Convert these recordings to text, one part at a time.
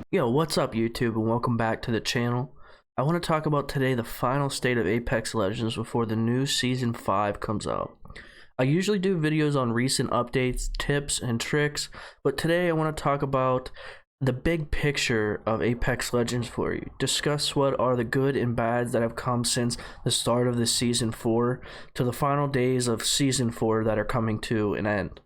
Yo, what's up YouTube and welcome back to the channel. I want to talk about today the final state of Apex Legends before the new Season 5 comes out. I usually do videos on recent updates, tips, and tricks, but today I want to talk about the big picture of Apex Legends for you. Discuss what are the good and bads that have come since the start of the Season 4 to the final days of Season 4 that are coming to an end.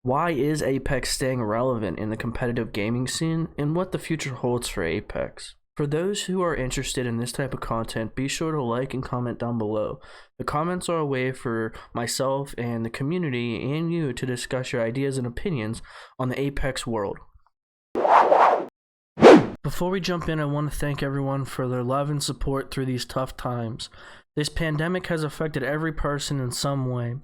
Why is Apex staying relevant in the competitive gaming scene, and what the future holds for Apex? For those who are interested in this type of content, be sure to like and comment down below. The comments are a way for myself and the community and you to discuss your ideas and opinions on the Apex world. Before we jump in, I want to thank everyone for their love and support through these tough times. This pandemic has affected every person in some way,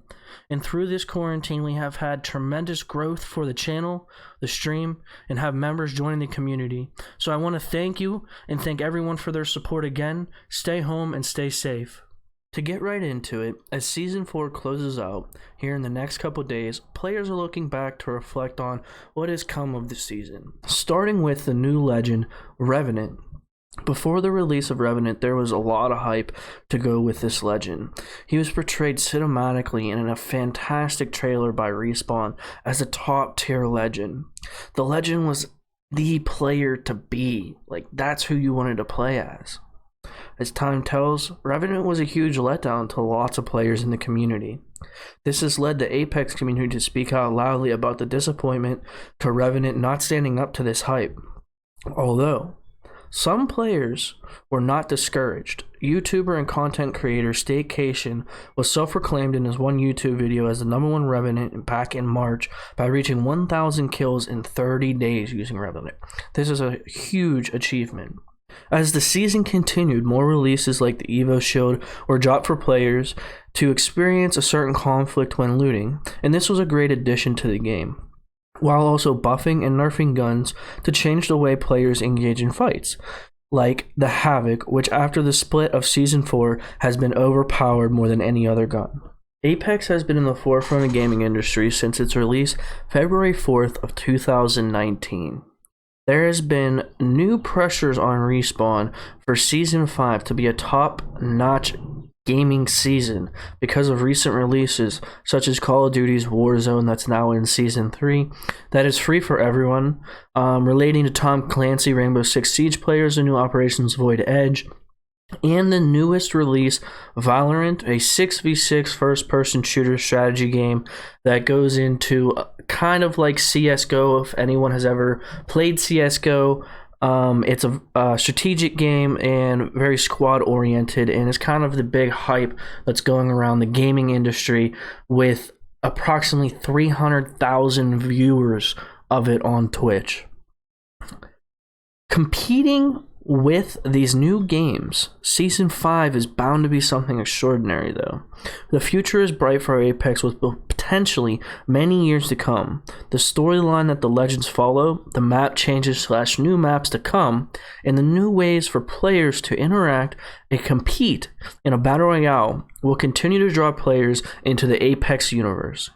and through this quarantine we have had tremendous growth for the channel, the stream, and have members joining the community. So I want to thank you and thank everyone for their support again. Stay home and stay safe. To get right into it, as Season 4 closes out here in the next couple days, players are looking back to reflect on what has come of the season. Starting with the new legend, Revenant. Before the release of Revenant, there was a lot of hype to go with this legend. He was portrayed cinematically and in a fantastic trailer by Respawn as a top-tier legend. The legend was the player to be. That's who you wanted to play as. As time tells, Revenant was a huge letdown to lots of players in the community. This has led the Apex community to speak out loudly about the disappointment to Revenant not standing up to this hype. Although some players were not discouraged. YouTuber and content creator Staycation was self-proclaimed in his one YouTube video as the #1 Revenant back in March by reaching 1,000 kills in 30 days using Revenant. This is a huge achievement. As the season continued, more releases like the Evo Shield were dropped for players to experience a certain conflict when looting, and this was a great addition to the game, while also buffing and nerfing guns to change the way players engage in fights, like the Havoc, which after the split of Season 4 has been overpowered more than any other gun. Apex has been in the forefront of the gaming industry since its release February 4th of 2019. There has been new pressures on Respawn for Season 5 to be a top-notch gaming season because of recent releases such as Call of Duty's Warzone that's now in Season 3 that is free for everyone, relating to Tom Clancy Rainbow Six Siege players and new Operations Void Edge, and the newest release, Valorant, a 6v6 first-person shooter strategy game that goes into kind of like CSGO, if anyone has ever played CSGO. It's a strategic game and very squad-oriented, and it's kind of the big hype that's going around the gaming industry with approximately 300,000 viewers of it on Twitch. Competing with these new games, Season 5 is bound to be something extraordinary, though. The future is bright for Apex with potentially many years to come. The storyline that the legends follow, the map changes / new maps to come, and the new ways for players to interact and compete in a battle royale will continue to draw players into the Apex universe.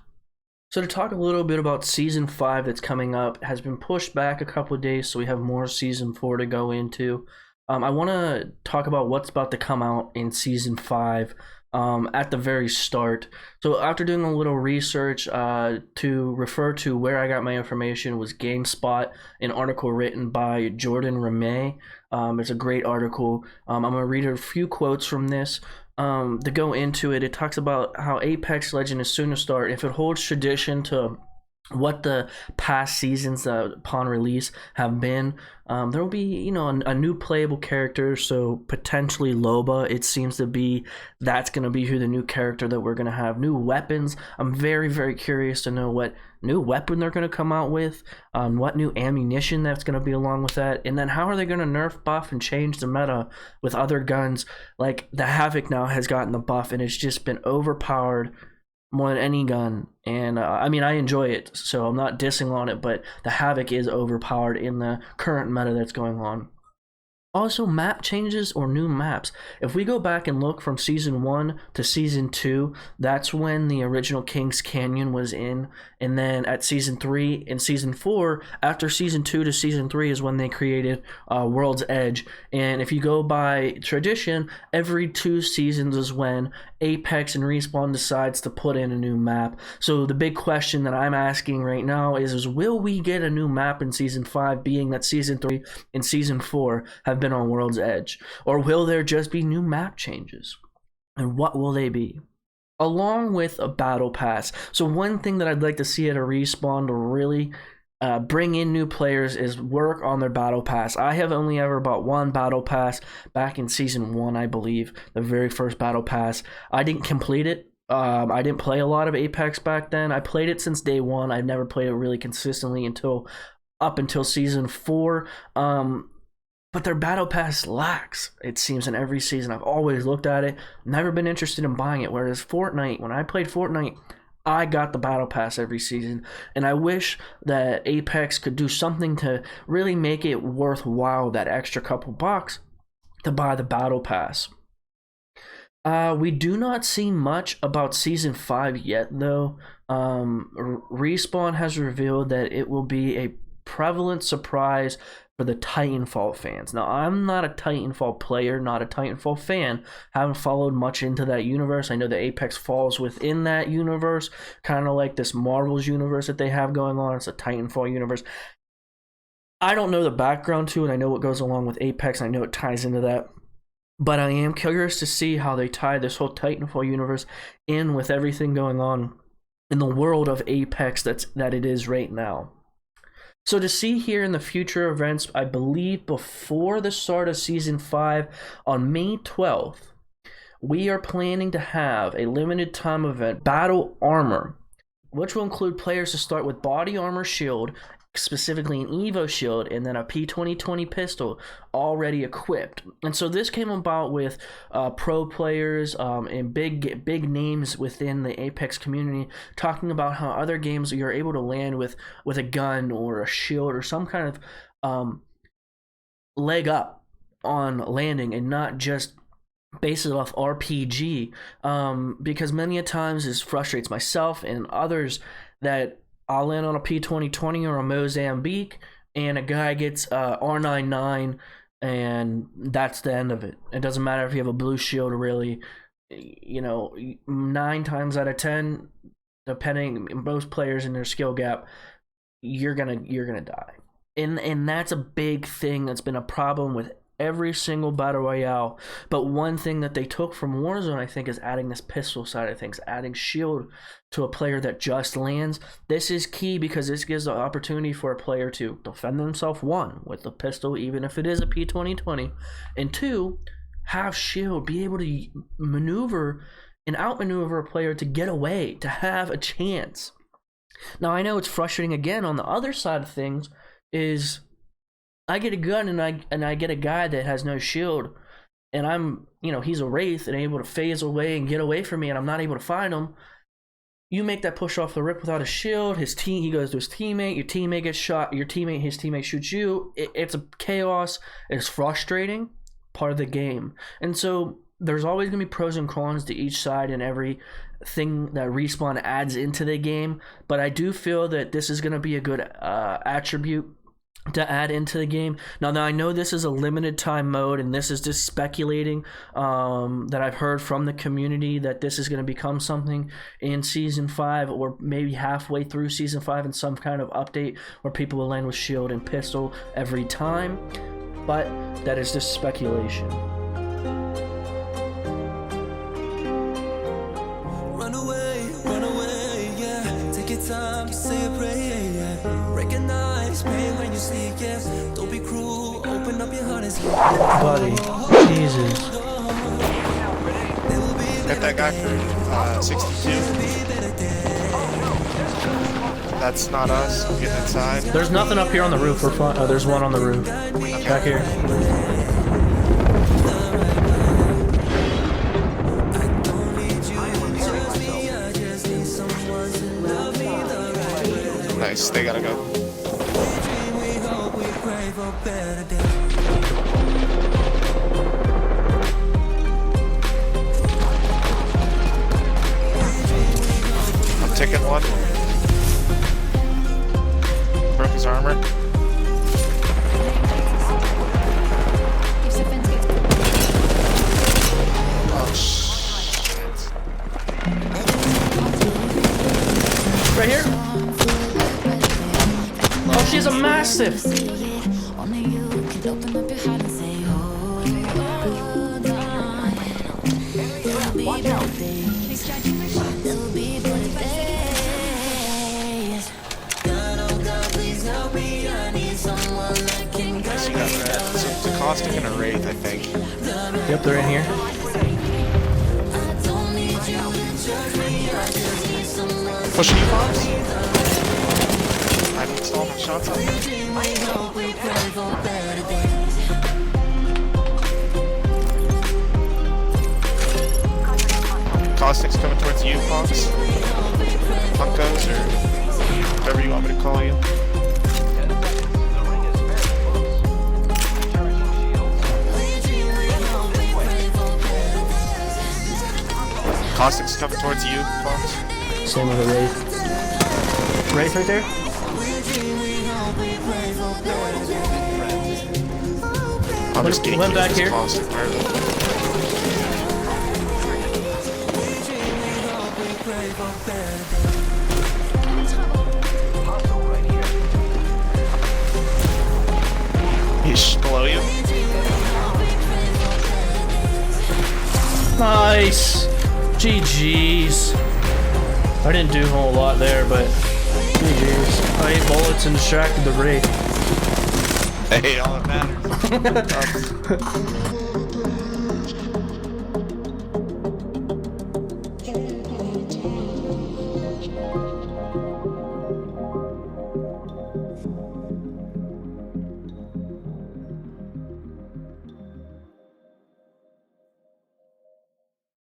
So to talk a little bit about Season 5 that's coming up, has been pushed back a couple of days, so we have more Season 4 to go into. I want to talk about what's about to come out in Season 5 at the very start. So after doing a little research, to refer to where I got my information was GameSpot, an article written by Jordan Ramey. It's a great article. I'm going to read a few quotes from this. To go into it, it talks about how Apex Legend is soon to start. If it holds tradition to what the past seasons upon release have been, there will be, a new playable character. So potentially Loba, it seems to be that's going to be who the new character that we're going to have. New weapons. I'm very, very curious to know what new weapon they're going to come out with, what new ammunition that's going to be along with that, and then how are they going to nerf, buff, and change the meta with other guns. Like the Havoc now has gotten the buff, and it's just been overpowered more than any gun, and I mean, I enjoy it, so I'm not dissing on it, but the Havoc is overpowered in the current meta that's going on. Also, map changes or new maps. If we go back and look from Season 1 to Season 2, that's when the original Kings Canyon was in. And then at Season 3 and Season 4, after Season 2 to Season 3 is when they created World's Edge. And if you go by tradition, every 2 seasons is when Apex and Respawn decides to put in a new map. So the big question that I'm asking right now is will we get a new map in Season 5, being that Season 3 and Season 4 have been on World's Edge? Or will there just be new map changes? And what will they be? Along with a battle pass. So one thing that I'd like to see at a Respawn to really bring in new players is work on their battle pass. I have only ever bought one battle pass back in Season 1, I believe, the very first battle pass. I didn't complete it. I didn't play a lot of Apex back then. I played it since day one. I've never played it really consistently until Season 4. But their battle pass lacks, it seems, in every season. I've always looked at it, never been interested in buying it. Whereas Fortnite, when I played Fortnite, I got the battle pass every season, and I wish that Apex could do something to really make it worthwhile, that extra couple bucks to buy the battle pass. We do not see much about Season 5 yet, though. Respawn has revealed that it will be a prevalent surprise for the Titanfall fans. Now, I'm not a Titanfall player, not a Titanfall fan. Haven't followed much into that universe. I know that Apex falls within that universe, kind of like this Marvel's universe that they have going on. It's a Titanfall universe. I don't know the background to it. I know what goes along with Apex. I know it ties into that. But I am curious to see how they tie this whole Titanfall universe in with everything going on in the world of Apex that it is right now. So to see here in the future events, I believe before the start of Season 5 on May 12th, we are planning to have a limited time event, Battle Armor, which will include players to start with body armor shield, specifically an Evo shield, and then a P2020 pistol already equipped. And so this came about with pro players and big names within the Apex community talking about how other games you're able to land with a gun or a shield or some kind of leg up on landing, and not just base it off RPG, because many a times this frustrates myself and others that I'll land on a P2020 or a Mozambique, and a guy gets R99, and that's the end of it. It doesn't matter if you have a blue shield, really. 9 times out of 10, depending most players in their skill gap, you're gonna die. And that's a big thing that's been a problem with every single battle royale. But one thing that they took from Warzone, I think, is adding this pistol side of things, adding shield to a player that just lands. This is key because this gives the opportunity for a player to defend themselves, one, with the pistol, even if it is a P2020, and two, have shield, be able to maneuver and outmaneuver a player to get away, to have a chance. Now, I know it's frustrating again on the other side of things is I get a gun and I get a guy that has no shield, and I'm, he's a wraith and able to phase away and get away from me, and I'm not able to find him. You make that push off the rip without a shield. He goes to his teammate. Your teammate gets shot. His teammate shoots you. It's a chaos. It's frustrating. Part of the game. And so there's always going to be pros and cons to each side and every thing that Respawn adds into the game. But I do feel that this is going to be a good attribute to add into the game. Now I know this is a limited time mode, and this is just speculating that I've heard from the community that this is going to become something in Season 5 or maybe halfway through Season 5 in some kind of update where people will land with shield and pistol every time, but that is just speculation. Run away, yeah. Take your time, say a prayer, yeah. Recognize pain when you see it, yes. Don't be cruel, open up your heart and see. Buddy, Jesus. Hit that guy for 62. That's not us. We'll get inside. There's nothing up here on the roof. We're fine. Oh, there's one on the roof. Back here. Nice. They gotta go. she's a mastiff. Only you can open up your heart and say, hold on. There'll be better days. There'll be better days. God, oh God, please help me. I need someone that can I see that red. It's a caustic and a wraith, I think. Yep, they're in here. I don't need you to judge me. I just need someone. Pushing you, Pops? I've installed my shots on you. We hope we pray for better days. Caustic's coming towards you, Pops. Punkos, or whatever you want me to call you. Caustic's coming towards you, Pops. Same with the Wraith. Wraith right there? I'm just getting Went back here. Caustic. He's below you. Nice! GG's. I didn't do a whole lot there, but GG's. I ate bullets and distracted the Wraith. Hey, all that matters.